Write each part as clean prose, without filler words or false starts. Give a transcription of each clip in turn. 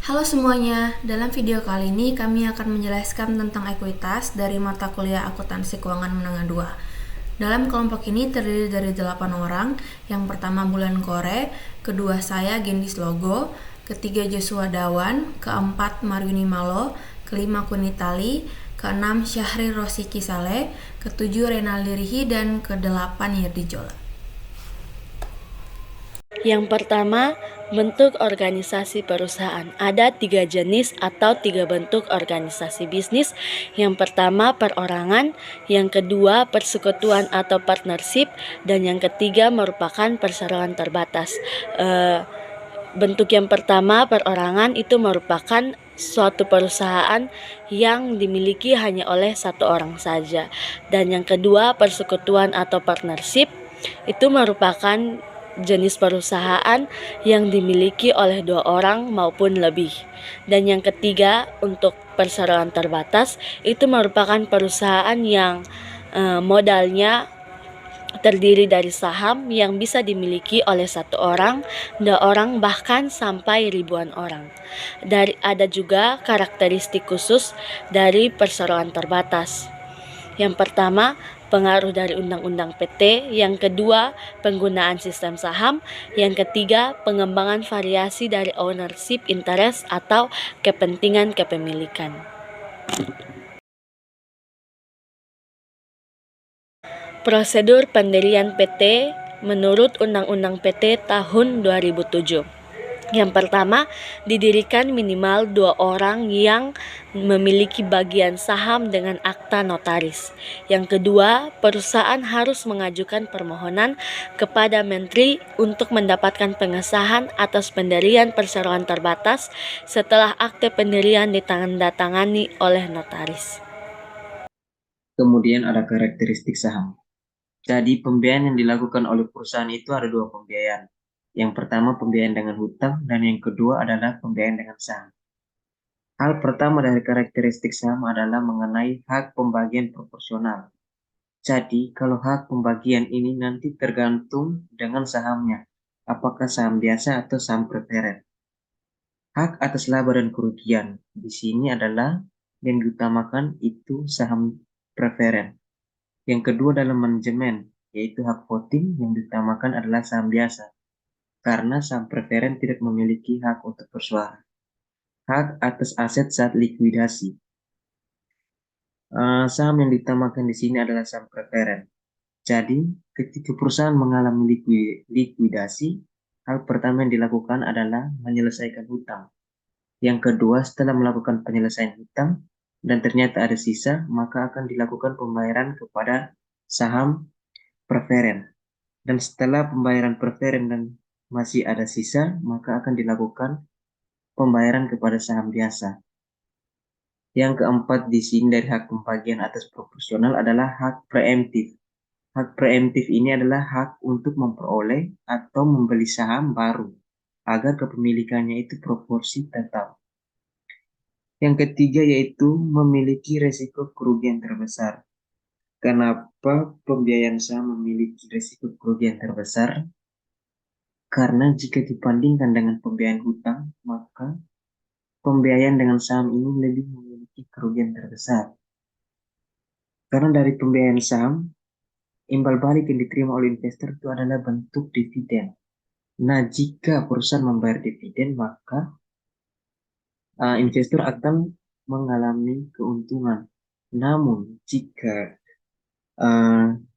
Halo semuanya, dalam video kali ini kami akan menjelaskan tentang ekuitas dari mata kuliah akuntansi keuangan menengah 2. Dalam kelompok ini terdiri dari 8 orang, yang pertama Bulan Kore, kedua saya Gendis Logo, ketiga Joshua Dawan, keempat Marwini Malo, kelima Kunitali, keenam Syahri Rosiki Saleh, ketujuh Renaldi Rihi, dan kedelapan Yerdi Jola. Yang pertama, bentuk organisasi perusahaan. Ada 3 jenis atau 3 bentuk organisasi bisnis. Yang pertama, perorangan. Yang kedua, persekutuan atau partnership. Dan yang ketiga, merupakan perseroan terbatas. Bentuk yang pertama, perorangan, itu merupakan suatu perusahaan yang dimiliki hanya oleh satu orang saja. Dan yang kedua, persekutuan atau partnership, itu merupakan jenis perusahaan yang dimiliki oleh 2 orang maupun lebih. Dan yang ketiga, untuk perseroan terbatas, itu merupakan perusahaan yang modalnya terdiri dari saham yang bisa dimiliki oleh 1 orang, 2 orang, bahkan sampai ribuan orang. Ada juga karakteristik khusus dari perseroan terbatas. Yang pertama, pengaruh dari Undang-Undang PT. Yang kedua, penggunaan sistem saham. Yang ketiga, pengembangan variasi dari ownership interest atau kepentingan kepemilikan. Prosedur pendirian PT menurut Undang-Undang PT tahun 2007. Yang pertama, didirikan minimal 2 orang yang memiliki bagian saham dengan akta notaris. Yang kedua, perusahaan harus mengajukan permohonan kepada Menteri untuk mendapatkan pengesahan atas pendirian perseroan terbatas setelah akte pendirian ditandatangani oleh notaris. Kemudian ada karakteristik saham. Jadi pembiayaan yang dilakukan oleh perusahaan itu ada 2 pembiayaan. Yang pertama pembiayaan dengan hutang dan yang kedua adalah pembiayaan dengan saham. Hal pertama dari karakteristik saham adalah mengenai hak pembagian proporsional. Jadi kalau hak pembagian ini nanti tergantung dengan sahamnya, apakah saham biasa atau saham preferen. Hak atas laba dan kerugian di sini adalah yang diutamakan itu saham preferen. Yang kedua dalam manajemen, yaitu hak voting yang diutamakan adalah saham biasa, karena saham preferen tidak memiliki hak untuk bersuara. Hak atas aset saat likuidasi. Saham yang diutamakan di sini adalah saham preferen. Jadi, ketika perusahaan mengalami likuidasi, hal pertama yang dilakukan adalah menyelesaikan hutang. Yang kedua, setelah melakukan penyelesaian hutang dan ternyata ada sisa, maka akan dilakukan pembayaran kepada saham preferen. Dan setelah pembayaran preferen dan masih ada sisa, maka akan dilakukan pembayaran kepada saham biasa. Yang keempat di sini dari hak pembagian atas proporsional adalah hak preemptif. Hak preemptif ini adalah hak untuk memperoleh atau membeli saham baru agar kepemilikannya itu proporsi tetap. Yang ketiga yaitu memiliki resiko kerugian terbesar. Kenapa pembiayaan saham memiliki resiko kerugian terbesar? Karena jika dibandingkan dengan pembiayaan hutang, maka pembiayaan dengan saham ini lebih memiliki kerugian terbesar. Karena dari pembiayaan saham, imbal balik yang diterima oleh investor itu adalah bentuk dividen. Nah, jika perusahaan membayar dividen, maka investor akan mengalami keuntungan. Namun, jika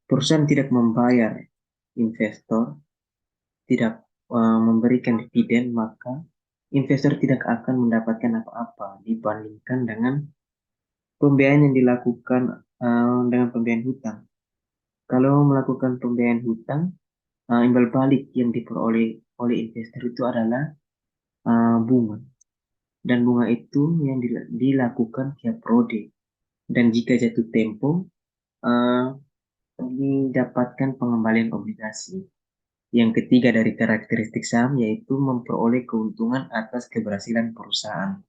perusahaan tidak membayar investor, tidak memberikan dividen, maka investor tidak akan mendapatkan apa-apa dibandingkan dengan pembiayaan yang dilakukan dengan pembiayaan hutang. Kalau melakukan pembiayaan hutang, imbal balik yang diperoleh oleh investor itu adalah bunga. Dan bunga itu yang dilakukan tiap periode. Dan jika jatuh tempo, didapatkan pengembalian obligasi. Yang ketiga dari karakteristik saham yaitu memperoleh keuntungan atas keberhasilan perusahaan.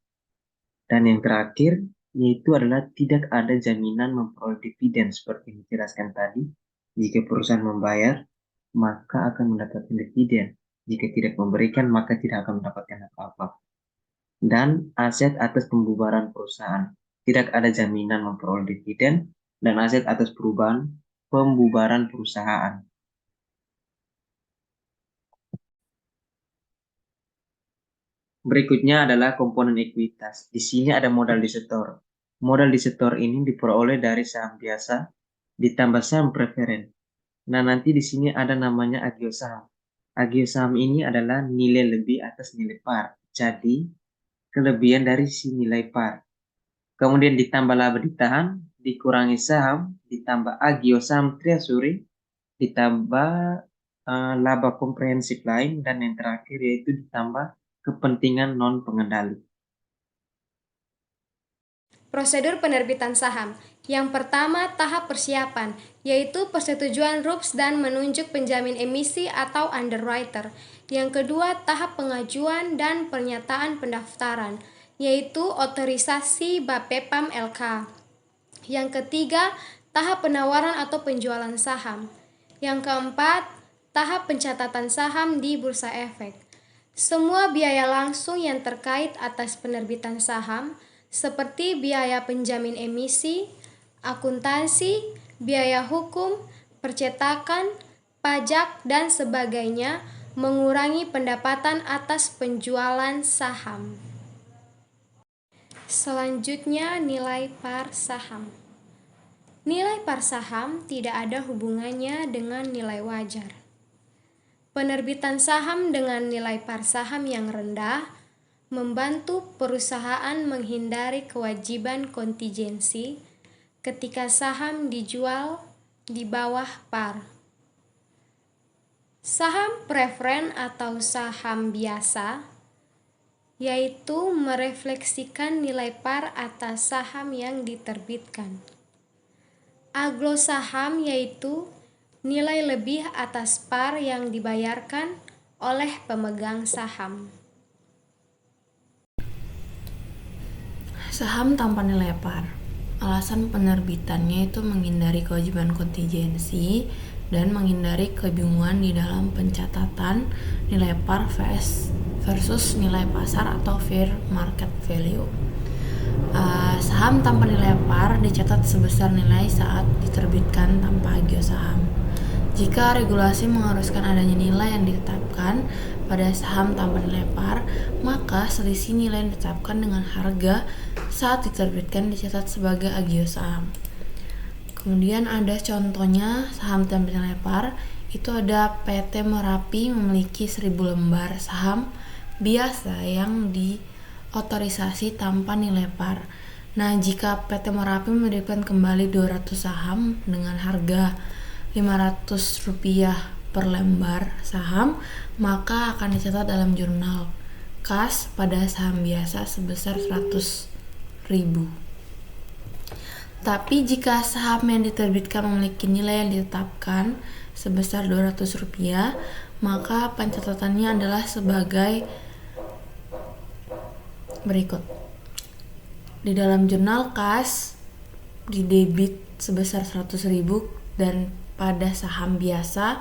Dan yang terakhir yaitu adalah tidak ada jaminan memperoleh dividen seperti yang dijelaskan tadi. Jika perusahaan membayar, maka akan mendapatkan dividen. Jika tidak memberikan, maka tidak akan mendapatkan apa-apa. dan aset atas pembubaran perusahaan. Tidak ada jaminan memperoleh dividen dan aset atas pembubaran perusahaan. Berikutnya adalah komponen ekuitas. Di sini ada modal disetor. Modal disetor ini diperoleh dari saham biasa ditambah saham preferen. Nah, nanti di sini ada namanya agio saham. Agio saham ini adalah nilai lebih atas nilai par. Jadi, kelebihan dari si nilai par. Kemudian ditambah laba ditahan, dikurangi saham, ditambah agio saham treasury, ditambah laba komprehensif lain, dan yang terakhir yaitu ditambah kepentingan non pengendali. Prosedur penerbitan saham. Yang pertama, tahap persiapan, yaitu persetujuan RUPS dan menunjuk penjamin emisi atau underwriter. Yang kedua, tahap pengajuan dan pernyataan pendaftaran, yaitu otorisasi Bapepam LK. Yang ketiga, tahap penawaran atau penjualan saham. Yang keempat, tahap pencatatan saham di Bursa Efek. Semua biaya langsung yang terkait atas penerbitan saham, seperti biaya penjamin emisi, akuntansi, biaya hukum, percetakan, pajak, dan sebagainya, mengurangi pendapatan atas penjualan saham. Selanjutnya, nilai par saham. Nilai par saham tidak ada hubungannya dengan nilai wajar. Penerbitan saham dengan nilai par saham yang rendah membantu perusahaan menghindari kewajiban kontingensi ketika saham dijual di bawah par. Saham preferen atau saham biasa, yaitu merefleksikan nilai par atas saham yang diterbitkan. Aglo saham yaitu nilai lebih atas par yang dibayarkan oleh pemegang saham. Saham tanpa nilai par. Alasan penerbitannya itu menghindari kewajiban kontingensi dan menghindari kebingungan di dalam pencatatan nilai par versus nilai pasar atau fair market value. Saham tanpa nilai par dicatat sebesar nilai saat diterbitkan tanpa agio saham. Jika regulasi mengharuskan adanya nilai yang ditetapkan pada saham tanpa nilai par, maka selisih nilai yang ditetapkan dengan harga saat diterbitkan dicatat sebagai agio saham. Kemudian ada contohnya saham tanpa nilai par, itu ada PT Merapi memiliki 1000 lembar saham biasa yang diotorisasi tanpa nilai par. Nah, jika PT Merapi menerbitkan kembali 200 saham dengan harga Rp500 per lembar saham, maka akan dicatat dalam jurnal kas pada saham biasa sebesar 100.000. Tapi jika saham yang diterbitkan memiliki nilai yang ditetapkan sebesar Rp200, maka pencatatannya adalah sebagai berikut. Di dalam jurnal kas didebit sebesar 100.000 dan pada saham biasa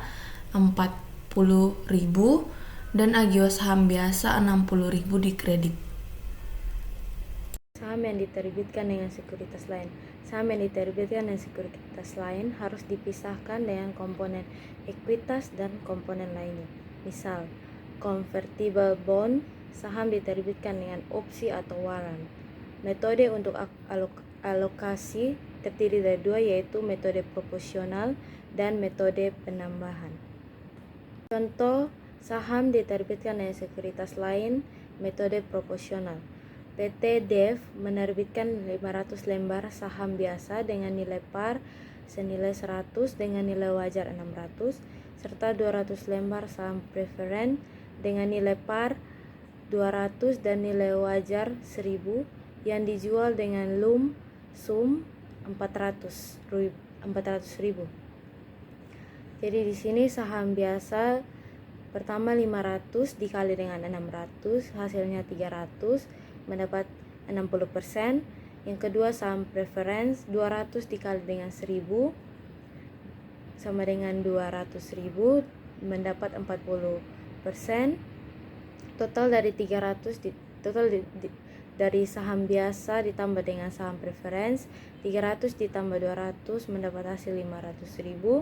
40.000 dan agio saham biasa 60.000 dikredit. Saham yang diterbitkan dengan sekuritas lain. Saham yang diterbitkan dengan sekuritas lain harus dipisahkan dengan komponen ekuitas dan komponen lainnya. Misal, convertible bond, saham diterbitkan dengan opsi atau warrant. Metode untuk alokasi terdiri dari dua, yaitu metode proporsional dan metode penambahan. Contoh saham diterbitkan dengan sekuritas lain, metode proporsional. PT Dev menerbitkan 500 lembar saham biasa dengan nilai par senilai 100 dengan nilai wajar 600, serta 200 lembar saham preferen dengan nilai par 200 dan nilai wajar 1000 yang dijual dengan lump sum 400.000. Jadi di sini saham biasa pertama 500 dikali dengan 600 hasilnya 300, mendapat 60%. Yang kedua saham preference 200 dikali dengan 1000 sama dengan 200.000, mendapat 40%. Total dari 300 total dari saham biasa ditambah dengan saham preference 300 ditambah 200 mendapat hasil 500.000,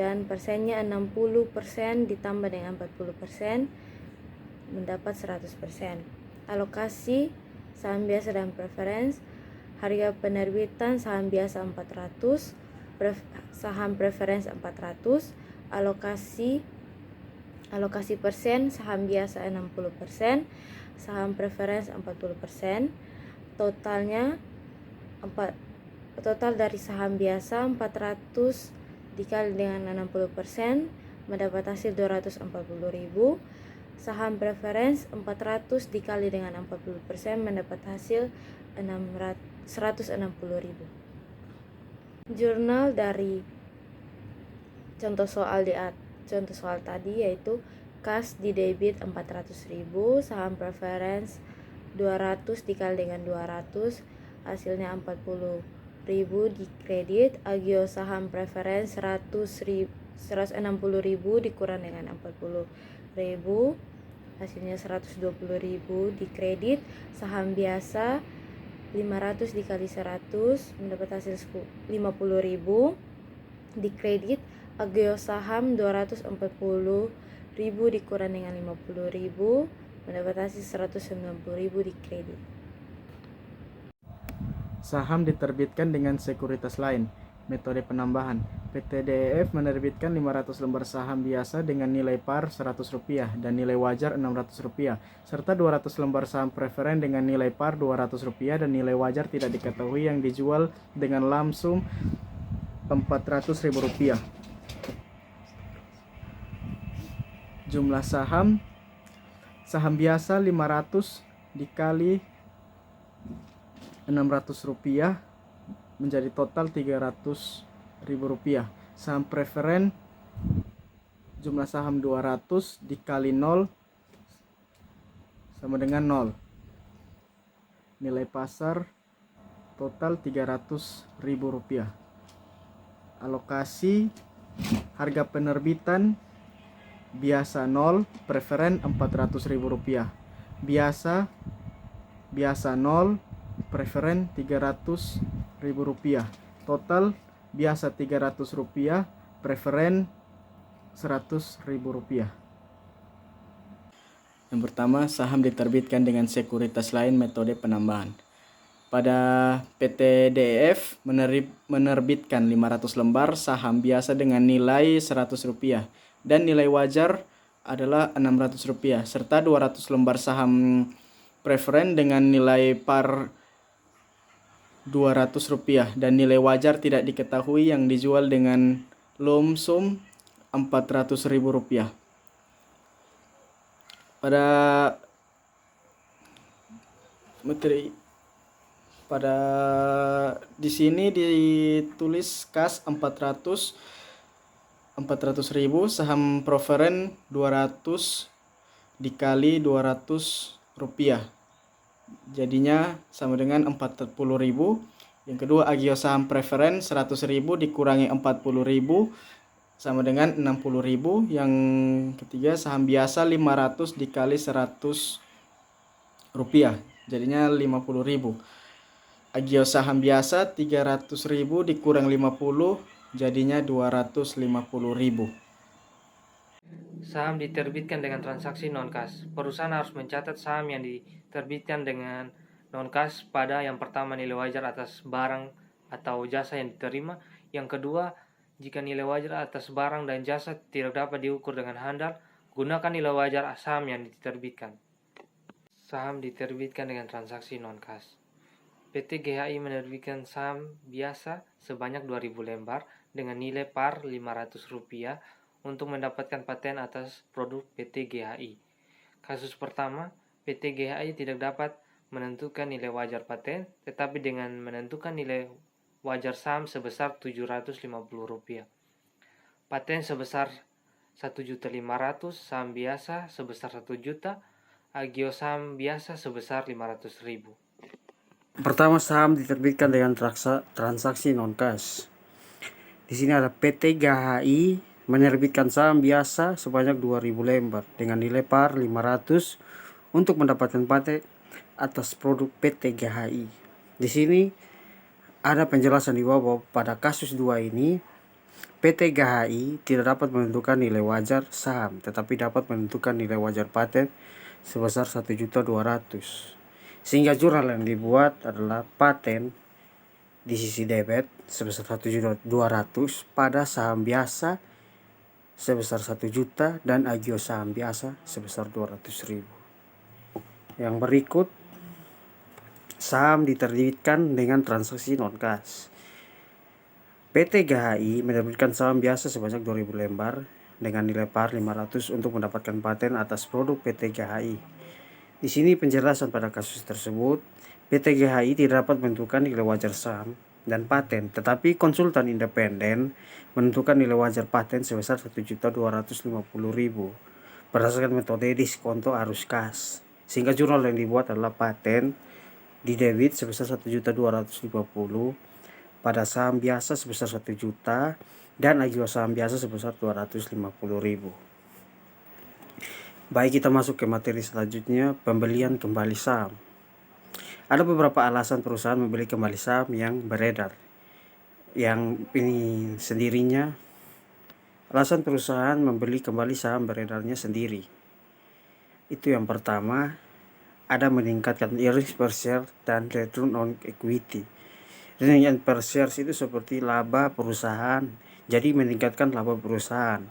dan persennya 60% ditambah dengan 40% mendapat 100%. Alokasi saham biasa dan preference, harga penerbitan saham biasa 400, saham preference 400, alokasi persen saham biasa 60%, saham preference 40%. Total dari saham biasa 400 dikali dengan 60% mendapat hasil 240.000. Saham preference 400 dikali dengan 40% mendapat hasil 160.000. Jurnal dari contoh soal tadi yaitu kas di debit 400.000, saham preference 200 dikali dengan 200 hasilnya 40.000 di kredit. Agio saham preference 160.000 dikurang dengan 40.000 hasilnya 120.000 di kredit. Saham biasa 500 dikali 100 mendapat hasil 50.000 di kredit. Agio saham 240.000 dikurang dengan 50.000 mendapat hasil 190.000 di kredit. Saham diterbitkan dengan sekuritas lain. Metode penambahan. PT DEF menerbitkan 500 lembar saham biasa dengan nilai par Rp100 dan nilai wajar Rp600, serta 200 lembar saham preferen dengan nilai par Rp200 dan nilai wajar tidak diketahui yang dijual dengan lamsum Rp400.000. Jumlah saham biasa 500 dikali Rp600 menjadi total Rp300.000. Saham preferen jumlah saham 200 dikali 0 sama dengan 0. Nilai pasar total Rp300.000. Alokasi harga penerbitan biasa 0, preferen Rp400.000. Biasa 0, preferen Rp300.000. Total biasa Rp300, preferen Rp100.000. Yang pertama, saham diterbitkan dengan sekuritas lain, metode penambahan. Pada PT DEF menerbitkan 500 lembar saham biasa dengan nilai Rp100 dan nilai wajar adalah Rp600, serta 200 lembar saham preferen dengan nilai par Rp200 dan nilai wajar tidak diketahui yang dijual dengan lumsum Rp400.000. Di sini ditulis kas 400.000, saham preferen 200 dikali Rp200, jadinya sama dengan 40.000. Yang kedua, agio saham preferen 100.000 dikurangi 40.000 sama dengan 60.000. Yang ketiga, saham biasa 500 dikali Rp100, jadinya 50.000. Agio saham biasa 300.000 dikurang 50, jadinya 250.000. Saham diterbitkan dengan transaksi non-kas. Perusahaan harus mencatat saham yang diterbitkan dengan non-kas pada yang pertama nilai wajar atas barang atau jasa yang diterima. Yang kedua, jika nilai wajar atas barang dan jasa tidak dapat diukur dengan handal, gunakan nilai wajar saham yang diterbitkan. Saham diterbitkan dengan transaksi non-kas. PT GHI menerbitkan saham biasa sebanyak 2.000 lembar dengan nilai par Rp500 untuk mendapatkan paten atas produk PT GHI. Kasus pertama, PT GHI tidak dapat menentukan nilai wajar paten, tetapi dengan menentukan nilai wajar saham sebesar Rp750. Paten sebesar Rp1.500.000, saham biasa sebesar Rp1.000.000, agio saham biasa sebesar Rp500.000. Pertama, saham diterbitkan dengan transaksi non-cash. Di sini ada PT GHI menerbitkan saham biasa sebanyak 2.000 lembar dengan nilai par Rp500 untuk mendapatkan paten atas produk PT GHI. Di sini ada penjelasan di bawah bahwa pada kasus 2 ini PT GHI tidak dapat menentukan nilai wajar saham, tetapi dapat menentukan nilai wajar paten sebesar 1.200.000. Sehingga jurnal yang dibuat adalah paten di sisi debit sebesar 1.200.000 pada saham biasa sebesar 1 juta dan agio saham biasa sebesar 200.000. Yang berikut, saham diterbitkan dengan transaksi non-cash. PT GHI menerbitkan saham biasa sebanyak 2.000 lembar dengan nilai par 500 untuk mendapatkan paten atas produk PT GHI. Di sini penjelasan pada kasus tersebut, PT GHI tidak dapat menentukan nilai wajar saham dan paten, tetapi konsultan independen menentukan nilai wajar paten sebesar 1.250.000 berdasarkan metode diskonto arus kas. Sehingga jurnal yang dibuat adalah paten di debit sebesar 1.250.000 pada saham biasa sebesar 1 juta dan agio saham biasa sebesar 250.000. Baik, kita masuk ke materi selanjutnya, pembelian kembali saham. Ada beberapa alasan perusahaan membeli kembali saham yang beredar. Yang ini sendirinya, alasan perusahaan membeli kembali saham beredarnya sendiri. Itu yang pertama, ada meningkatkan earnings per share dan return on equity. Earnings per share itu seperti laba perusahaan, jadi meningkatkan laba perusahaan.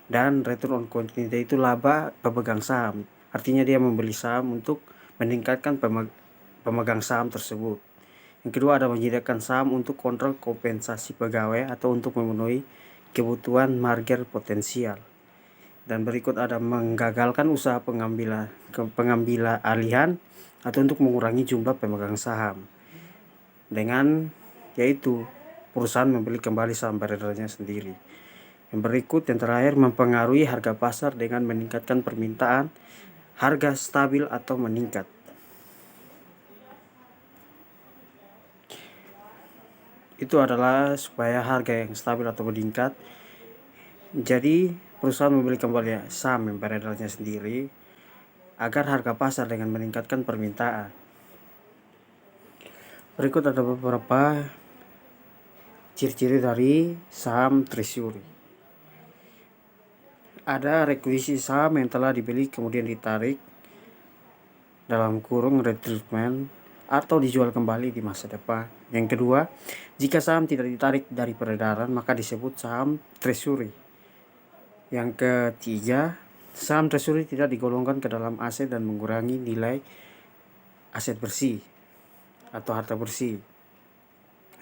Dan return on equity itu laba pemegang saham, artinya dia membeli saham untuk meningkatkan pemegang saham tersebut. Yang kedua, ada menyediakan saham untuk kontrol kompensasi pegawai atau untuk memenuhi kebutuhan margin potensial. Dan berikut ada menggagalkan usaha pengambilan alihan atau untuk mengurangi jumlah pemegang saham. Dengan yaitu perusahaan membeli kembali saham beredarnya sendiri. Yang berikut yang terakhir, mempengaruhi harga pasar dengan meningkatkan permintaan, harga stabil atau meningkat. Itu adalah supaya harga yang stabil atau meningkat. Jadi perusahaan membeli kembali saham yang beredarnya sendiri agar harga pasar dengan meningkatkan permintaan. Berikut ada beberapa ciri-ciri dari saham treasury. Ada rekuisisi saham yang telah dibeli kemudian ditarik dalam kurung retrieval atau dijual kembali di masa depan. Yang kedua, jika saham tidak ditarik dari peredaran maka disebut saham treasury. Yang ketiga, saham treasury tidak digolongkan ke dalam aset dan mengurangi nilai aset bersih atau harta bersih.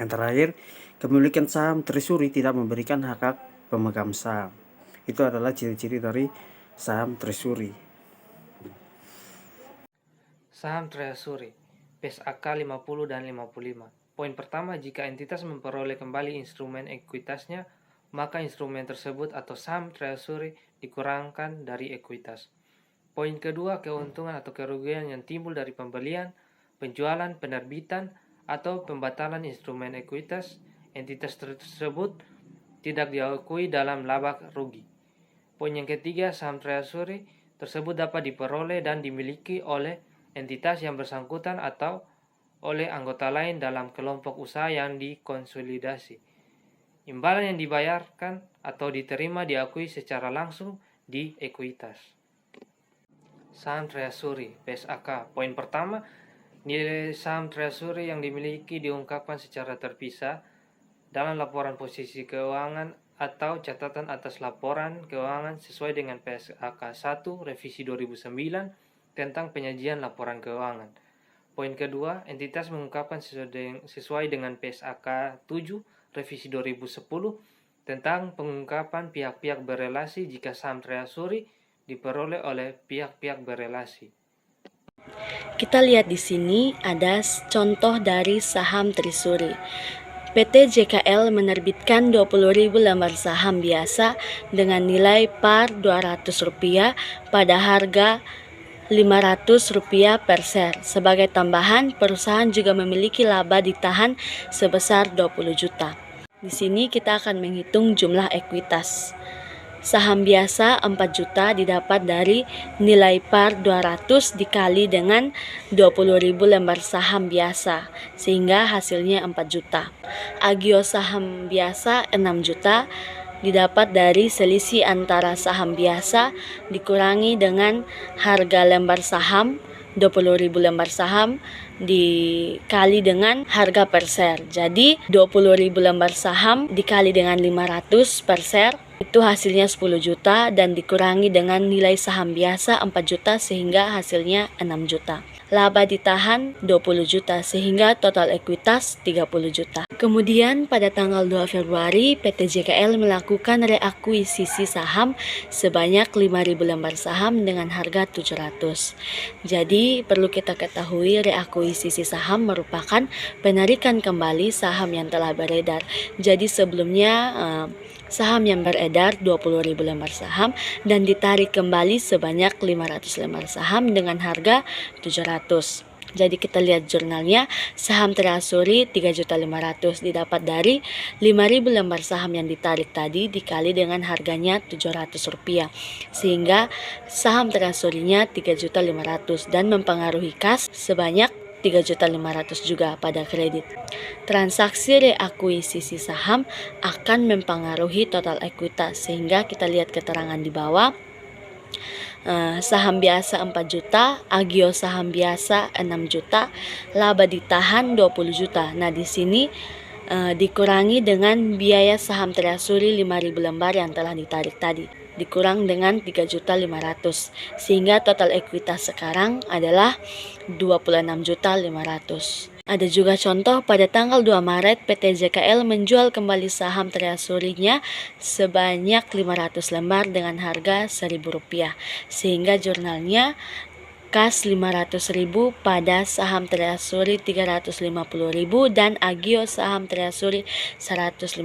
Yang terakhir, kepemilikan saham treasury tidak memberikan hak pemegang saham. Itu adalah ciri-ciri dari saham treasury. Saham treasury, PSAK 50 dan 55. Poin pertama, jika entitas memperoleh kembali instrumen ekuitasnya, maka instrumen tersebut atau saham treasury dikurangkan dari ekuitas. Poin kedua, keuntungan atau kerugian yang timbul dari pembelian, penjualan, penerbitan, atau pembatalan instrumen ekuitas entitas tersebut tidak diakui dalam laba rugi. Poin yang ketiga, saham treasury tersebut dapat diperoleh dan dimiliki oleh entitas yang bersangkutan atau oleh anggota lain dalam kelompok usaha yang dikonsolidasi. Imbalan yang dibayarkan atau diterima diakui secara langsung di ekuitas. Saham treasury, PSAK. Poin pertama, nilai saham treasury yang dimiliki diungkapkan secara terpisah dalam laporan posisi keuangan atau catatan atas laporan keuangan sesuai dengan PSAK 1 revisi 2009 tentang penyajian laporan keuangan. Poin kedua, entitas mengungkapkan sesuai dengan PSAK 7 revisi 2010 tentang pengungkapan pihak-pihak berelasi jika saham treasury diperoleh oleh pihak-pihak berelasi. Kita lihat di sini ada contoh dari saham treasury. PT JKL menerbitkan 20.000 lembar saham biasa dengan nilai par Rp200 pada harga Rp500 per share. Sebagai tambahan, perusahaan juga memiliki laba ditahan sebesar 20 juta. Di sini kita akan menghitung jumlah ekuitas. Saham biasa 4 juta didapat dari nilai par 200 dikali dengan 20.000 lembar saham biasa, sehingga hasilnya 4 juta. Agio saham biasa 6 juta didapat dari selisih antara saham biasa dikurangi dengan harga lembar saham, 20.000 lembar saham dikali dengan harga per share. Jadi 20.000 lembar saham dikali dengan 500 per share itu hasilnya 10 juta dan dikurangi dengan nilai saham biasa 4 juta sehingga hasilnya 6 juta. Laba ditahan 20 juta sehingga total ekuitas 30 juta. Kemudian pada tanggal 2 Februari PT JKL melakukan reakuisisi saham sebanyak 5.000 lembar saham dengan harga 700. Jadi perlu kita ketahui reakuisisi saham merupakan penarikan kembali saham yang telah beredar. Jadi sebelumnya saham yang beredar 20.000 lembar saham dan ditarik kembali sebanyak 500 lembar saham dengan harga 700. Jadi kita lihat jurnalnya, saham Treasury 3.500.000 didapat dari 5.000 lembar saham yang ditarik tadi dikali dengan harganya Rp700. Sehingga saham Treasury-nya 3.500.000 dan mempengaruhi kas sebanyak 3.500.000 juga pada kredit. Transaksi reakuisisi saham akan mempengaruhi total ekuitas sehingga kita lihat keterangan di bawah. Saham biasa 4 juta, agio saham biasa 6 juta, laba ditahan 20 juta. Nah, di sini dikurangi dengan biaya saham Treasury 5.000 lembar yang telah ditarik tadi, dikurang dengan 3.500.000 sehingga total ekuitas sekarang adalah 26.500.000. Ada juga contoh pada tanggal 2 Maret PT JKL menjual kembali saham Treasury-nya sebanyak 500 lembar dengan harga Rp1.000 sehingga jurnalnya kas 500.000 pada saham Treasury 350.000 dan agio saham Treasury 150.000.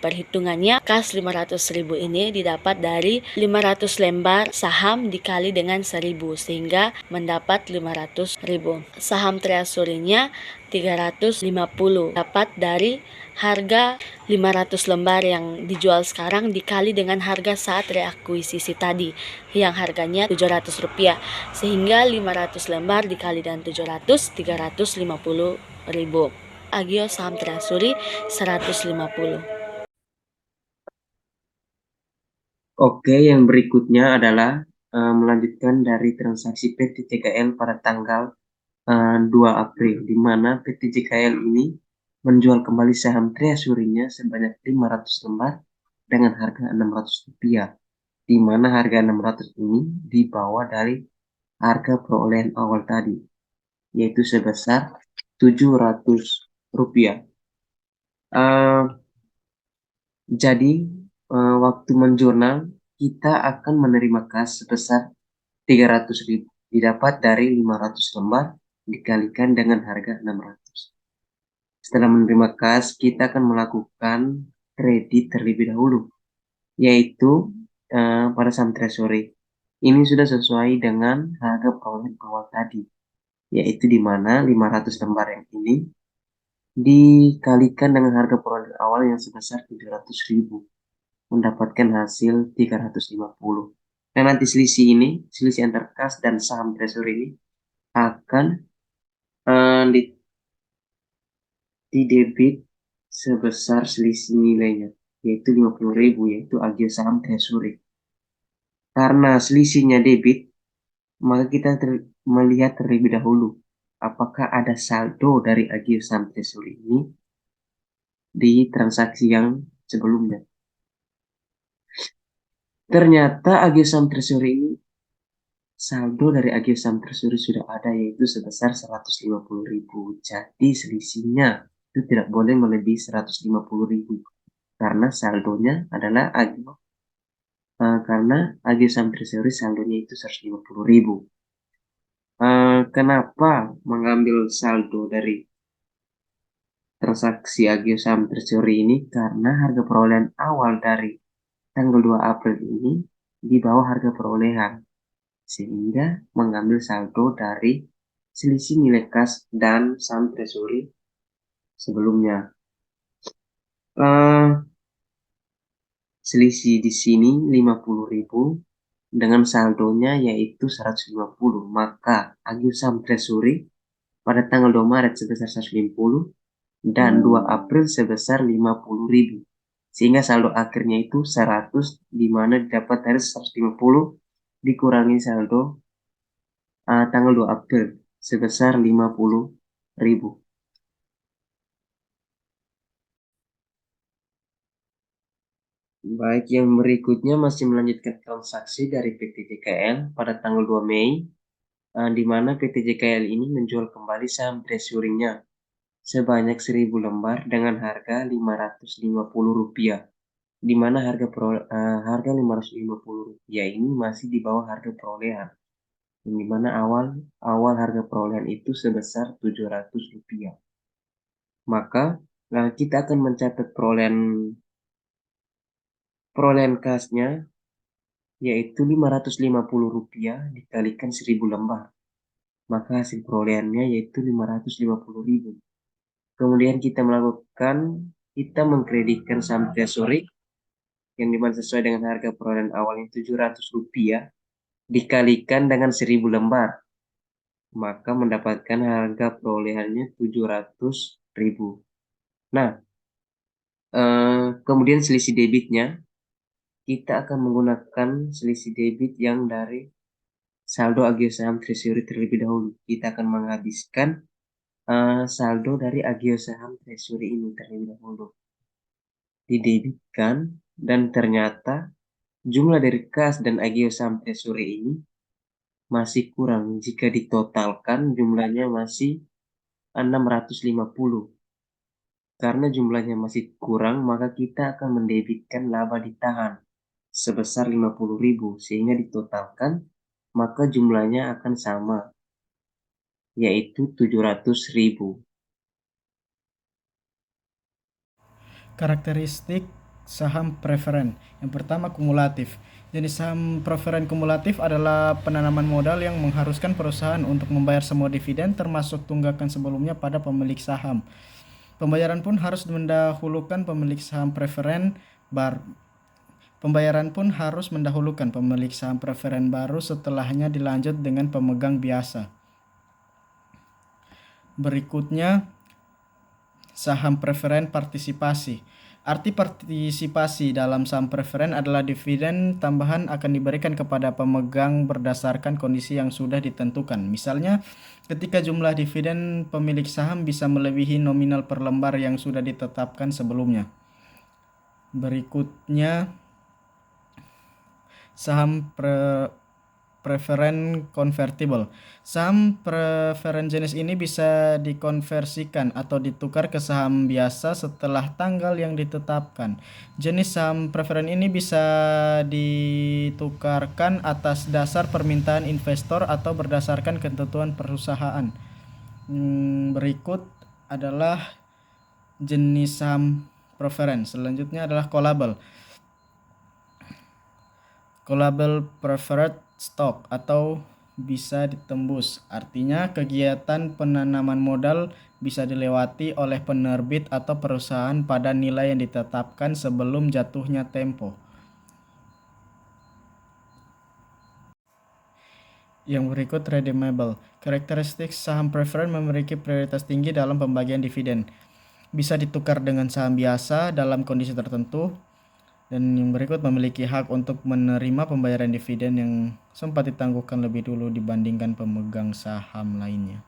Perhitungannya kas 500.000 ini didapat dari 500 lembar saham dikali dengan 1.000 sehingga mendapat 500.000. Saham Treasury-nya 350 dapat dari harga 500 lembar yang dijual sekarang dikali dengan harga saat reakuisisi tadi yang harganya Rp700 sehingga 500 lembar dikali dengan 700 350.000. Agio saham Treasury 150. Oke, yang berikutnya adalah melanjutkan dari transaksi PT JKL pada tanggal 2 April, di mana PT JKL ini menjual kembali saham Treasury-nya sebanyak 500 lembar dengan harga Rp600, di mana harga 600 ini di bawah dari harga perolehan awal tadi, yaitu sebesar Rp700. Jadi waktu menjurnal kita akan menerima kas sebesar 300.000 didapat dari 500 lembar dikalikan dengan harga 600. Setelah menerima kas, kita akan melakukan kredit terlebih dahulu, yaitu pada saham Treasury. Ini sudah sesuai dengan harga perolehan awal tadi, yaitu di mana 500 lembar yang ini dikalikan dengan harga perolehan awal yang sebesar 700.000, mendapatkan hasil 350. Dan nanti selisih antar kas dan saham Treasury ini akan didebit sebesar selisih nilainya, yaitu 50.000, yaitu agio saham Treasury. Karena selisihnya debit, maka kita melihat terlebih dahulu apakah ada saldo dari agio saham Treasury ini di transaksi yang sebelumnya. Ternyata agio saham Treasury ini, saldo dari agio saham Treasury sudah ada, yaitu sebesar 150.000. Jadi selisihnya itu tidak boleh melebihi 150.000 karena saldonya adalah agio saham Treasury saldonya itu 150.000. Kenapa mengambil saldo dari transaksi agio saham Treasury ini? Karena harga perolehan awal dari tanggal 2 April ini di bawah harga perolehan, sehingga mengambil saldo dari selisih nilai kas dan saham Treasury sebelumnya. selisih di sini 50.000 dengan saldonya yaitu 150. Maka agio saham treasury pada tanggal 2 Maret sebesar 150 dan 2 April sebesar 50.000. Sehingga saldo akhirnya itu 100, di mana didapat dari 150 dikurangi saldo tanggal 2 April sebesar 50.000. Baik, yang berikutnya masih melanjutkan transaksi dari PT JKL pada tanggal 2 Mei, di mana PT JKL ini menjual kembali saham treasury-nya sebanyak 1.000 lembar dengan harga Rp550, di mana harga Rp550 ini masih di bawah harga perolehan, di mana awal harga perolehan itu sebesar Rp700. Maka kita akan mencatat perolehan kasnya yaitu Rp550 dikalikan 1.000 lembar. Maka hasil perolehannya yaitu Rp550.000. Kemudian kita mengkreditkan saham treasury yang dimana sesuai dengan harga perolehan awalnya Rp700 dikalikan dengan 1.000 lembar. Maka mendapatkan harga perolehannya Rp700.000. Nah, kemudian selisih debitnya, kita akan menggunakan selisih debit yang dari saldo agio saham treasury terlebih dahulu. Kita akan menghabiskan saldo dari agio saham treasury ini terlebih dahulu. Didebitkan dan ternyata jumlah dari kas dan agio saham treasury ini masih kurang. Jika ditotalkan jumlahnya masih 650. Karena jumlahnya masih kurang, maka kita akan mendebitkan laba ditahan sebesar 50.000, sehingga ditotalkan maka jumlahnya akan sama, yaitu 700.000. Karakteristik saham preferen. Yang pertama, kumulatif. Jenis saham preferen kumulatif adalah penanaman modal yang mengharuskan perusahaan untuk membayar semua dividen termasuk tunggakan sebelumnya pada pemilik saham. Pembayaran pun harus mendahulukan pemilik saham preferen baru setelahnya dilanjut dengan pemegang biasa. Berikutnya, saham preferen partisipasi. Arti partisipasi dalam saham preferen adalah dividen tambahan akan diberikan kepada pemegang berdasarkan kondisi yang sudah ditentukan. Misalnya, ketika jumlah dividen pemilik saham bisa melebihi nominal per lembar yang sudah ditetapkan sebelumnya. Berikutnya, saham preferen convertible. Saham preferen jenis ini bisa dikonversikan atau ditukar ke saham biasa setelah tanggal yang ditetapkan. Jenis saham preferen ini bisa ditukarkan atas dasar permintaan investor atau berdasarkan ketentuan perusahaan. Berikut adalah jenis saham preferen. Selanjutnya adalah callable. Callable preferred stock atau bisa ditembus. Artinya kegiatan penanaman modal bisa dilewati oleh penerbit atau perusahaan pada nilai yang ditetapkan sebelum jatuhnya tempo. Yang berikut redeemable. Karakteristik saham preferen memiliki prioritas tinggi dalam pembagian dividen. Bisa ditukar dengan saham biasa dalam kondisi tertentu. Dan yang berikut memiliki hak untuk menerima pembayaran dividen yang sempat ditangguhkan lebih dulu dibandingkan pemegang saham lainnya.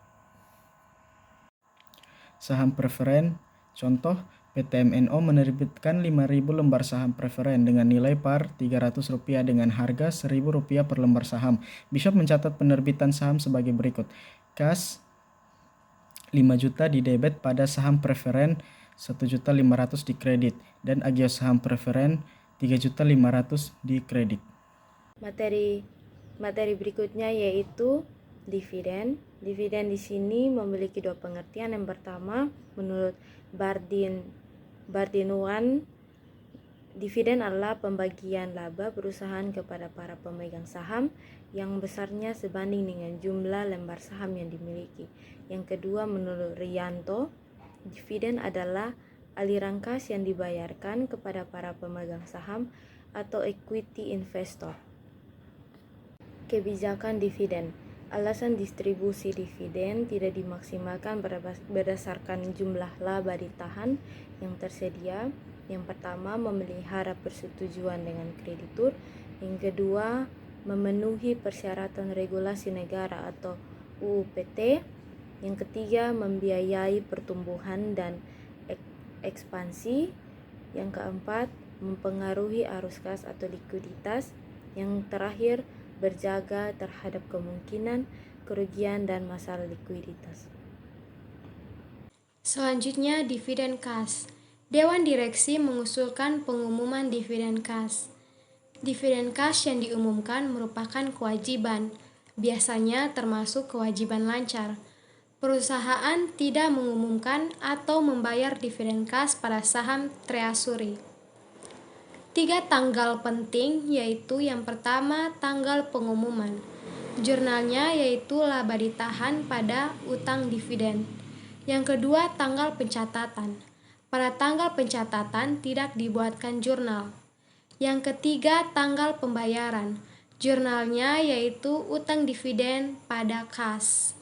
Saham preferen, contoh PT MNO menerbitkan 5.000 lembar saham preferen dengan nilai par Rp300 dengan harga Rp1.000 per lembar saham. Bishop mencatat penerbitan saham sebagai berikut. Kas 5 juta didebet pada saham preferen 1.500.000 dikredit dan agio saham preferen 3.500.000 dikredit. Materi berikutnya yaitu dividen. Dividen di sini memiliki dua pengertian. Yang pertama, menurut Bardin-Wan, dividen adalah pembagian laba perusahaan kepada para pemegang saham yang besarnya sebanding dengan jumlah lembar saham yang dimiliki. Yang kedua, menurut Rianto, dividen adalah aliran kas yang dibayarkan kepada para pemegang saham atau equity investor. Kebijakan dividen. Alasan distribusi dividen tidak dimaksimalkan berdasarkan jumlah laba ditahan yang tersedia. Yang pertama, memelihara persetujuan dengan kreditur. Yang kedua, memenuhi persyaratan regulasi negara atau UU PT. Yang ketiga, membiayai pertumbuhan dan ekspansi. Yang keempat, mempengaruhi arus kas atau likuiditas. Yang terakhir, berjaga terhadap kemungkinan kerugian dan masalah likuiditas. Selanjutnya, dividen kas. Dewan Direksi mengusulkan pengumuman dividen kas. Dividen kas yang diumumkan merupakan kewajiban, biasanya termasuk kewajiban lancar. Perusahaan tidak mengumumkan atau membayar dividen kas pada saham treasury. 3 tanggal penting, yaitu yang pertama tanggal pengumuman. Jurnalnya yaitu laba ditahan pada utang dividen. Yang kedua tanggal pencatatan. Pada tanggal pencatatan tidak dibuatkan jurnal. Yang ketiga tanggal pembayaran. Jurnalnya yaitu utang dividen pada kas.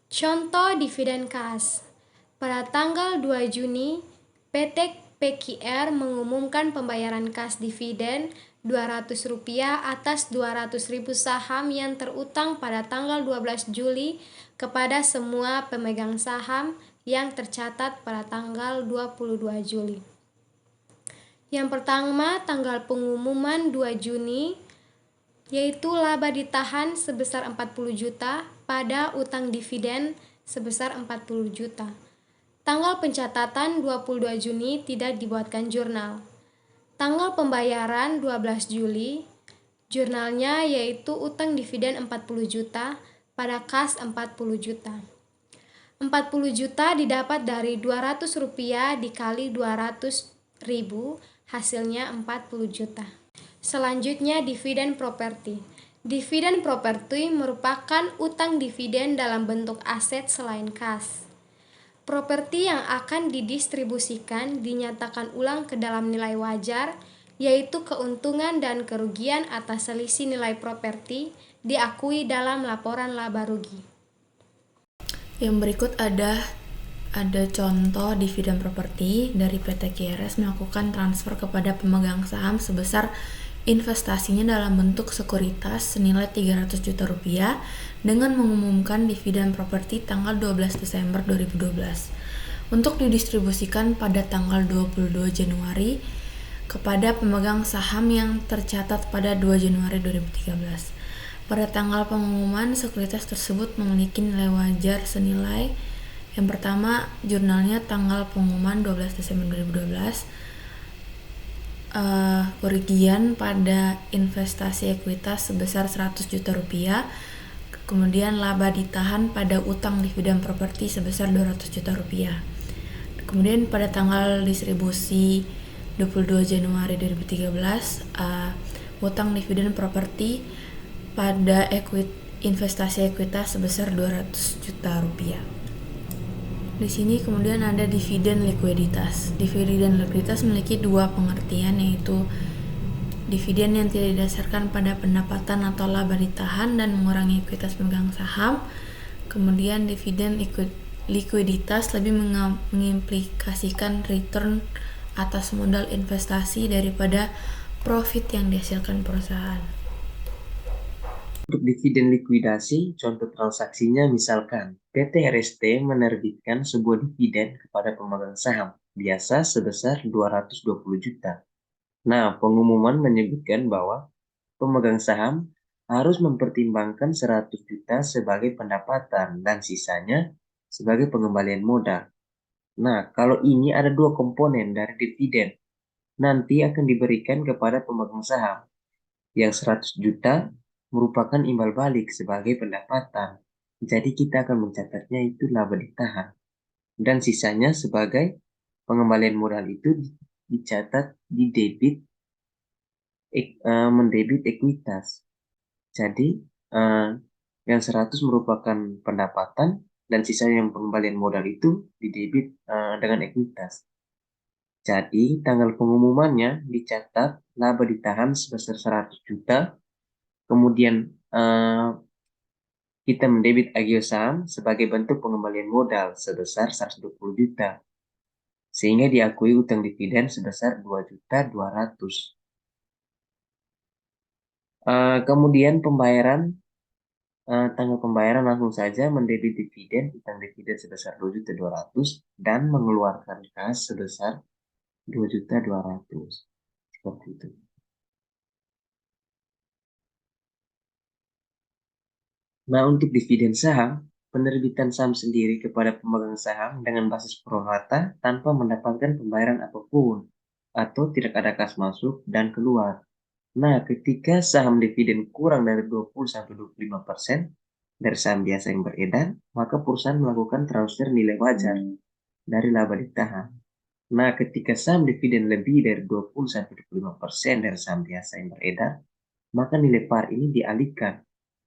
Contoh dividen kas. Pada tanggal 2 Juni, PT PQR mengumumkan pembayaran kas dividen Rp200 atas 200.000 saham yang terutang pada tanggal 12 Juli kepada semua pemegang saham yang tercatat pada tanggal 22 Juli. Yang pertama, tanggal pengumuman 2 Juni, yaitu laba ditahan sebesar 40 juta pada utang dividen sebesar 40 juta. Tanggal pencatatan 22 Juni tidak dibuatkan jurnal. Tanggal pembayaran 12 Juli, jurnalnya yaitu utang dividen 40 juta pada kas 40 juta. 40 juta didapat dari Rp200 dikali 200.000, hasilnya 40 juta. Selanjutnya dividen properti. Dividen properti merupakan utang dividen dalam bentuk aset selain kas. Properti yang akan didistribusikan dinyatakan ulang ke dalam nilai wajar, yaitu keuntungan dan kerugian atas selisih nilai properti diakui dalam laporan laba rugi. Yang berikut ada contoh dividen properti dari PT QRS melakukan transfer kepada pemegang saham sebesar investasinya dalam bentuk sekuritas senilai Rp300 juta dengan mengumumkan dividen properti tanggal 12 Desember 2012 untuk didistribusikan pada tanggal 22 Januari kepada pemegang saham yang tercatat pada 2 Januari 2013. Pada tanggal pengumuman, sekuritas tersebut memiliki nilai wajar senilai yang pertama, jurnalnya tanggal pengumuman 12 Desember 2012, kerugian pada investasi ekuitas sebesar Rp100 juta, kemudian laba ditahan pada utang dividen properti sebesar Rp200 juta. Kemudian pada tanggal distribusi 22 Januari 2013, utang dividen properti pada investasi ekuitas sebesar Rp200 juta. Di sini kemudian ada dividen likuiditas. Dividen likuiditas memiliki dua pengertian, yaitu dividen yang tidak didasarkan pada pendapatan atau laba ditahan dan mengurangi ekuitas pemegang saham. Kemudian dividen likuiditas lebih mengimplikasikan return atas modal investasi daripada profit yang dihasilkan perusahaan. Untuk dividen likuidasi, contoh transaksinya misalkan PT RST menerbitkan sebuah dividen kepada pemegang saham, biasa sebesar 220 juta. Nah, pengumuman menyebutkan bahwa pemegang saham harus mempertimbangkan 100 juta sebagai pendapatan dan sisanya sebagai pengembalian modal. Nah, kalau ini ada dua komponen dari dividen, nanti akan diberikan kepada pemegang saham. Yang 100 juta merupakan imbal balik sebagai pendapatan. Jadi kita akan mencatatnya itu laba ditahan. Dan sisanya sebagai pengembalian modal itu dicatat di mendebit ekuitas. Jadi yang 100 merupakan pendapatan, dan sisanya yang pengembalian modal itu didebit dengan ekuitas. Jadi tanggal pengumumannya dicatat laba ditahan sebesar 100 juta, kemudian kita mendebit agio saham sebagai bentuk pengembalian modal sebesar 120 juta, sehingga diakui utang dividen sebesar 2.200.000. Kemudian tanggal pembayaran langsung saja mendebit dividen, utang dividen sebesar 2.200.000 dan mengeluarkan kas sebesar 2.200.000. Seperti itu. Nah, untuk dividen saham, penerbitan saham sendiri kepada pemegang saham dengan basis pro rata tanpa mendapatkan pembayaran apapun atau tidak ada kas masuk dan keluar. Nah, ketika saham dividen kurang dari 20-25% dari saham biasa yang beredar, maka perusahaan melakukan transfer nilai wajar dari laba ditahan. Nah, ketika saham dividen lebih dari 20-25% dari saham biasa yang beredar, maka nilai par ini dialihkan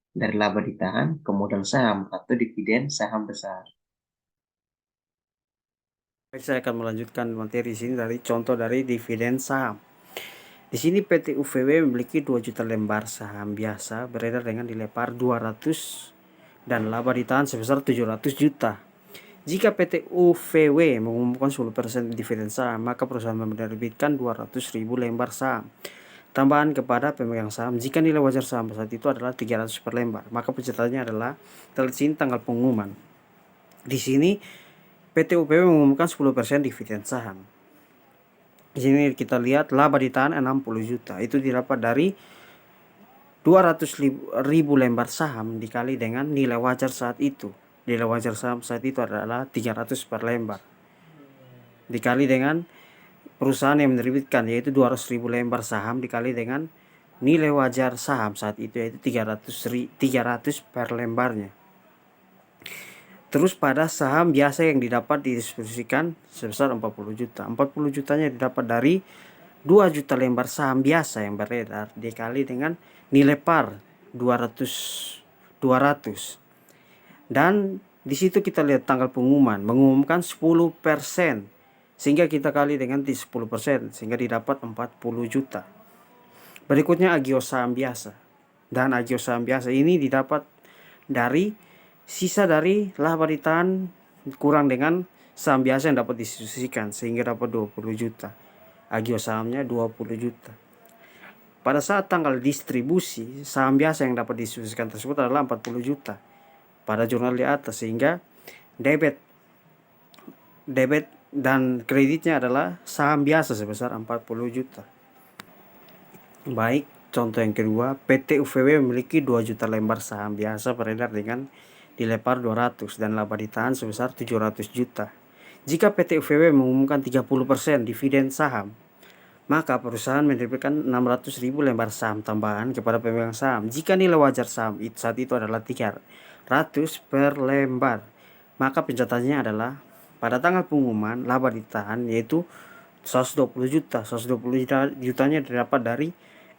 dari laba ditahan ke modal saham atau dividen saham besar. Baik, saya akan melanjutkan materi sini dari contoh dari dividen saham. Di sini PT UVW memiliki 2 juta lembar saham biasa beredar dengan nilai par 200 dan laba ditahan sebesar 700 juta. Jika PT UVW mengumumkan 10% dividen saham, maka perusahaan menerbitkan 200.000 lembar saham tambahan kepada pemegang saham. Jika nilai wajar saham saat itu adalah 300 per lembar, maka pencatatannya adalah terlihat sini tanggal pengumuman. Di sini PT UVW mengumumkan 10% dividen saham. Di sini kita lihat laba ditahan 60 juta. Itu didapat dari 200.000 lembar saham dikali dengan nilai wajar saat itu. Nilai wajar saham saat itu adalah 300 per lembar. Dikali dengan perusahaan yang menerbitkan, yaitu 200.000 lembar saham dikali dengan nilai wajar saham saat itu, yaitu 300 per lembarnya. Terus pada saham biasa yang didapat didistribusikan sebesar 40 juta. 40 jutanya didapat dari 2 juta lembar saham biasa yang beredar dikali dengan nilai par 200. Dan di situ kita lihat tanggal pengumuman, mengumumkan 10%, sehingga kita kali dengan 10%, sehingga didapat 40 juta. Berikutnya agio saham biasa. Dan agio saham biasa ini didapat dari sisa dari laba ditahan kurang dengan saham biasa yang dapat didistribusikan, sehingga dapat 20 juta. Agio sahamnya 20 juta. Pada saat tanggal distribusi, saham biasa yang dapat didistribusikan tersebut adalah 40 juta pada jurnal di atas, sehingga debit dan kreditnya adalah saham biasa sebesar 40 juta. Baik, contoh yang kedua, PT UVW memiliki 2 juta lembar saham biasa beredar dengan nilai par 200 dan laba ditahan sebesar 700 juta. Jika PT UVW mengumumkan 30% dividen saham, maka perusahaan menerbitkan 600.000 lembar saham tambahan kepada pemegang saham. Jika nilai wajar saham saat itu adalah 300 per lembar, maka pencatatannya adalah pada tanggal pengumuman laba ditahan yaitu 120 juta. 120 jutanya didapat dari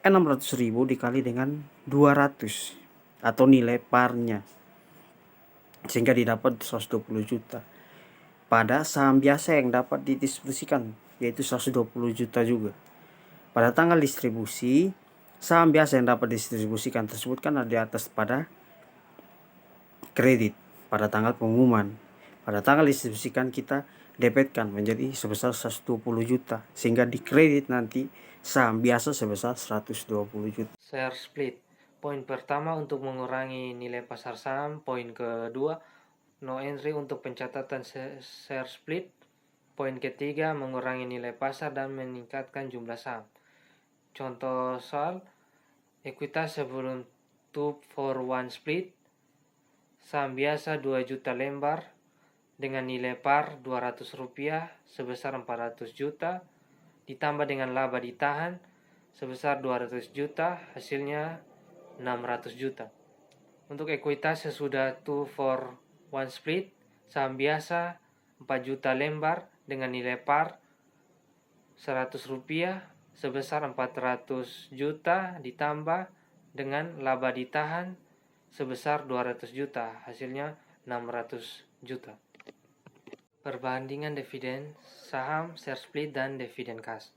600.000 dikali dengan 200 atau nilai parnya, sehingga didapat 120 juta. Pada saham biasa yang dapat didistribusikan, yaitu 120 juta juga. Pada tanggal distribusi, saham biasa yang dapat didistribusikan tersebut kan ada di atas pada kredit pada tanggal pengumuman. Pada tanggal distribusikan kita debitkan menjadi sebesar 120 juta, sehingga di kredit nanti saham biasa sebesar 120 juta. Share split. Poin pertama untuk mengurangi nilai pasar saham. Poin kedua, no entry untuk pencatatan share split. Poin ketiga, mengurangi nilai pasar dan meningkatkan jumlah saham. Contoh soal, ekuitas sebelum 2-for-1 split. Saham biasa 2 juta lembar dengan nilai par Rp200 sebesar 400 juta. Ditambah dengan laba ditahan sebesar 200 juta, hasilnya 600 juta. Untuk ekuitas sesudah 2-for-1 split, saham biasa 4 juta lembar dengan nilai par Rp100 sebesar 400 juta ditambah dengan laba ditahan sebesar 200 juta, hasilnya 600 juta. Perbandingan dividen, saham, share split, dan dividen kas.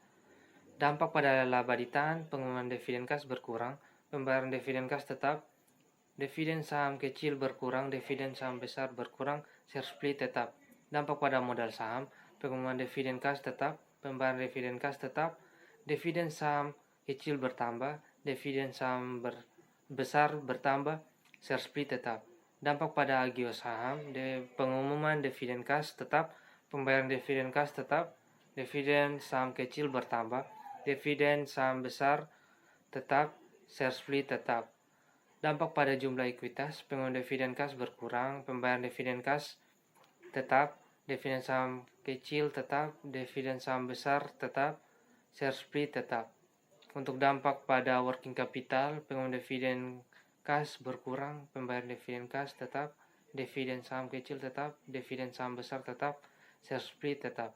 Dampak pada laba ditahan, pengumuman dividen kas berkurang, pembayaran dividen kas tetap, dividen saham kecil berkurang, dividen saham besar berkurang, share split tetap. Dampak pada modal saham, pengumuman dividen kas tetap, pembayaran dividen kas tetap, dividen saham kecil bertambah, dividen saham besar bertambah, share split tetap. Dampak pada agio saham, pengumuman dividen kas tetap, pembayaran dividen kas tetap, dividen saham kecil bertambah, dividen saham besar tetap, share split tetap. Dampak pada jumlah ekuitas, pengumuman dividen kas berkurang, pembayaran dividen kas tetap, dividen saham kecil tetap, dividen saham besar tetap, share split tetap. Untuk dampak pada working capital, pengumuman dividen kas berkurang, pembayaran dividen kas tetap, dividen saham kecil tetap, dividen saham besar tetap, share split tetap.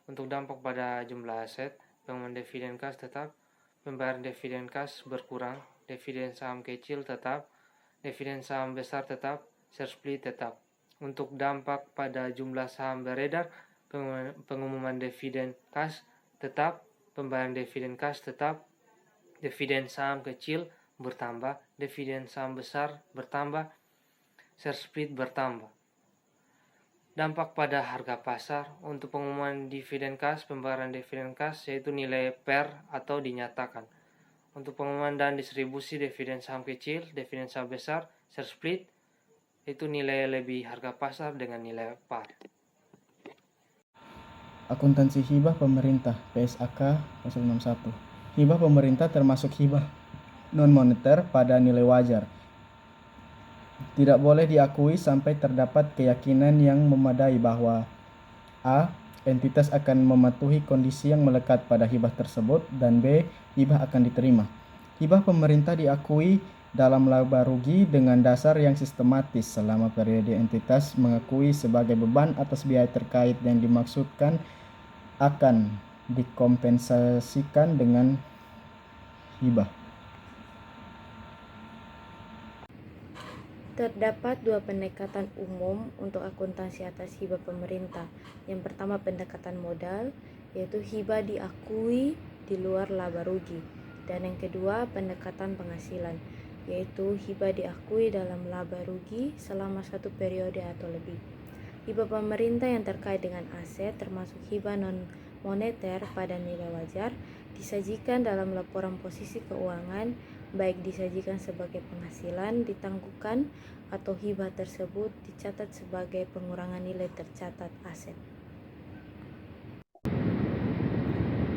Untuk dampak pada jumlah aset, pengumuman dividen kas tetap, pembayaran dividen kas berkurang, dividen saham kecil tetap, dividen saham besar tetap, share split tetap. Untuk dampak pada jumlah saham beredar, pengumuman dividen kas tetap, pembayaran dividen kas tetap, dividen saham kecil bertambah, dividen saham besar bertambah, share split bertambah. Dampak pada harga pasar, untuk pengumuman dividen kas, pembayaran dividen kas yaitu nilai per atau dinyatakan. Untuk pengumuman dan distribusi dividen saham kecil, dividen saham besar, share split itu nilai lebih harga pasar dengan nilai par. Akuntansi hibah pemerintah PSAK pasal 61. Hibah pemerintah termasuk hibah non-moneter pada nilai wajar. Tidak boleh diakui sampai terdapat keyakinan yang memadai bahwa A. Entitas akan mematuhi kondisi yang melekat pada hibah tersebut, dan B. Hibah akan diterima. Hibah pemerintah diakui dalam laba rugi dengan dasar yang sistematis selama periode entitas mengakui sebagai beban atas biaya terkait yang dimaksudkan akan dikompensasikan dengan hibah. Terdapat dua pendekatan umum untuk akuntansi atas hibah pemerintah. Yang pertama pendekatan modal, yaitu hibah diakui di luar laba rugi. Dan yang kedua pendekatan penghasilan, yaitu hibah diakui dalam laba rugi selama satu periode atau lebih. Hibah pemerintah yang terkait dengan aset termasuk hibah non-moneter pada nilai wajar disajikan dalam laporan posisi keuangan, baik disajikan sebagai penghasilan ditangguhkan atau hibah tersebut dicatat sebagai pengurangan nilai tercatat aset.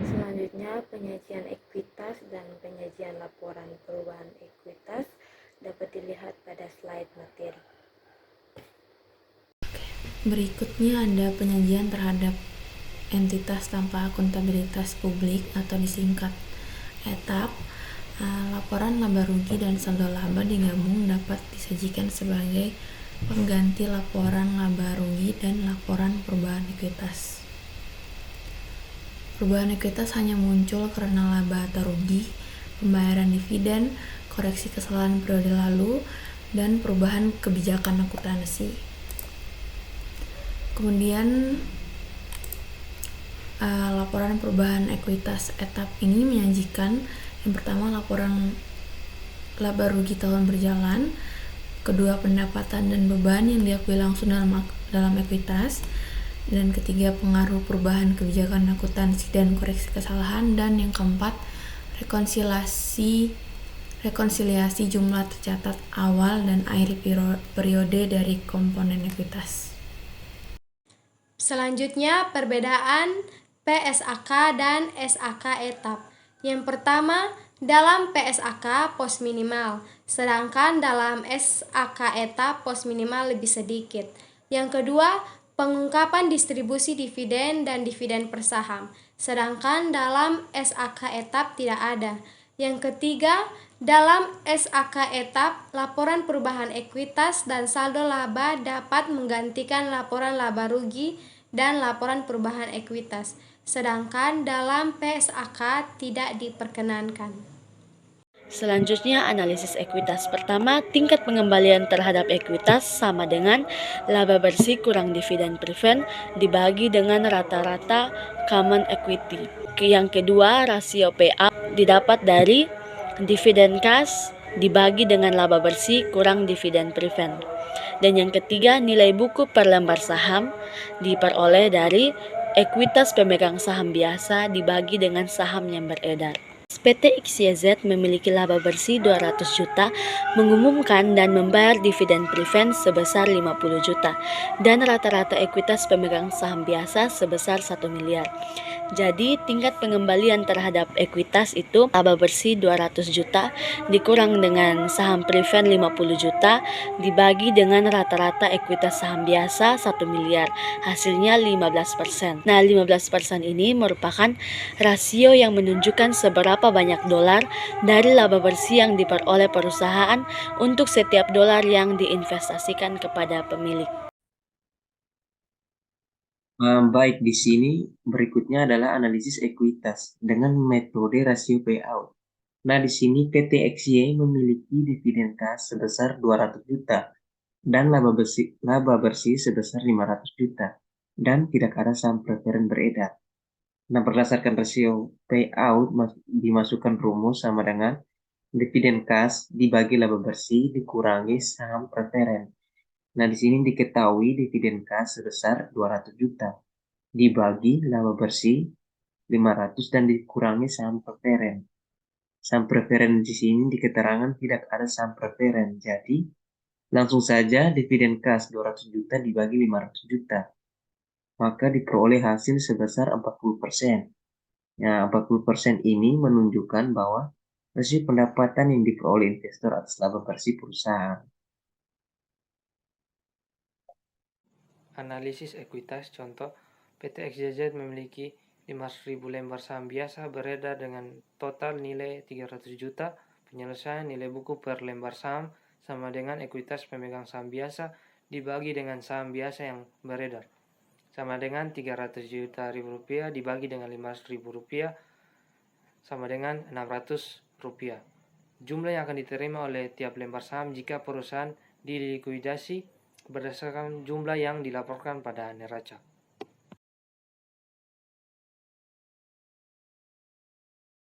Selanjutnya, penyajian ekuitas dan penyajian laporan perubahan ekuitas dapat dilihat pada slide materi. Berikutnya ada penyajian terhadap entitas tanpa akuntabilitas publik atau disingkat ETAP. Laporan laba rugi dan saldo laba digabung dapat disajikan sebagai pengganti laporan laba rugi dan laporan perubahan ekuitas. Perubahan ekuitas hanya muncul karena laba atau rugi, pembayaran dividen, koreksi kesalahan periode lalu, dan perubahan kebijakan akuntansi. Kemudian laporan perubahan ekuitas etap ini menyajikan yang pertama laporan laba rugi tahun berjalan, kedua pendapatan dan beban yang diakui langsung dalam ekuitas, dan ketiga pengaruh perubahan kebijakan akuntansi dan koreksi kesalahan, dan yang keempat rekonsiliasi jumlah tercatat awal dan akhir periode dari komponen ekuitas. Selanjutnya, perbedaan PSAK dan SAK etap. Yang pertama, dalam PSAK pos minimal, sedangkan dalam SAK etap pos minimal lebih sedikit. Yang kedua, pengungkapan distribusi dividen dan dividen per saham, sedangkan dalam SAK etap tidak ada. Yang ketiga, dalam SAK etap, laporan perubahan ekuitas dan saldo laba dapat menggantikan laporan laba rugi dan laporan perubahan ekuitas, sedangkan dalam PSAK tidak diperkenankan. Selanjutnya, analisis ekuitas. Pertama, tingkat pengembalian terhadap ekuitas sama dengan laba bersih kurang dividen preferred dibagi dengan rata-rata common equity. Yang kedua, rasio payout didapat dari dividen cash dibagi dengan laba bersih kurang dividen preferred. Dan yang ketiga, nilai buku per lembar saham diperoleh dari ekuitas pemegang saham biasa dibagi dengan saham yang beredar. PT XYZ memiliki laba bersih 200 juta, mengumumkan dan membayar dividen preferred sebesar 50 juta, dan rata-rata ekuitas pemegang saham biasa sebesar 1 miliar. Jadi tingkat pengembalian terhadap ekuitas itu laba bersih 200 juta dikurang dengan saham preferred 50 juta dibagi dengan rata-rata ekuitas saham biasa 1 miliar. Hasilnya 15%. Nah, 15% ini merupakan rasio yang menunjukkan seberapa banyak dolar dari laba bersih yang diperoleh perusahaan untuk setiap dolar yang diinvestasikan kepada pemilik. Baik, di sini berikutnya adalah analisis ekuitas dengan metode rasio payout. Nah, di sini PT XY memiliki dividen cash sebesar 200 juta dan laba bersih sebesar 500 juta dan tidak ada saham preferred beredar. Nah, berdasarkan rasio payout dimasukkan rumus sama dengan dividen cash dibagi laba bersih dikurangi saham preferred. Nah, di sini diketahui dividen cash sebesar 200 juta dibagi laba bersih 500 dan dikurangi saham preferred. Saham preferred di sini di keterangan tidak ada saham preferred. Jadi, langsung saja dividen cash 200 juta dibagi 500 juta. Maka diperoleh hasil sebesar 40%. Nah, 40% ini menunjukkan bahwa rasio pendapatan yang diperoleh investor atas laba bersih perusahaan. Analisis ekuitas contoh, PT XYZ memiliki 500.000 lembar saham biasa beredar dengan total nilai 300 juta. Penyelesaian nilai buku per lembar saham sama dengan ekuitas pemegang saham biasa dibagi dengan saham biasa yang beredar. Sama dengan 300 juta rupiah dibagi dengan 500.000 rupiah sama dengan 600 rupiah. Jumlah yang akan diterima oleh tiap lembar saham jika perusahaan dilikuidasi berdasarkan jumlah yang dilaporkan pada neraca.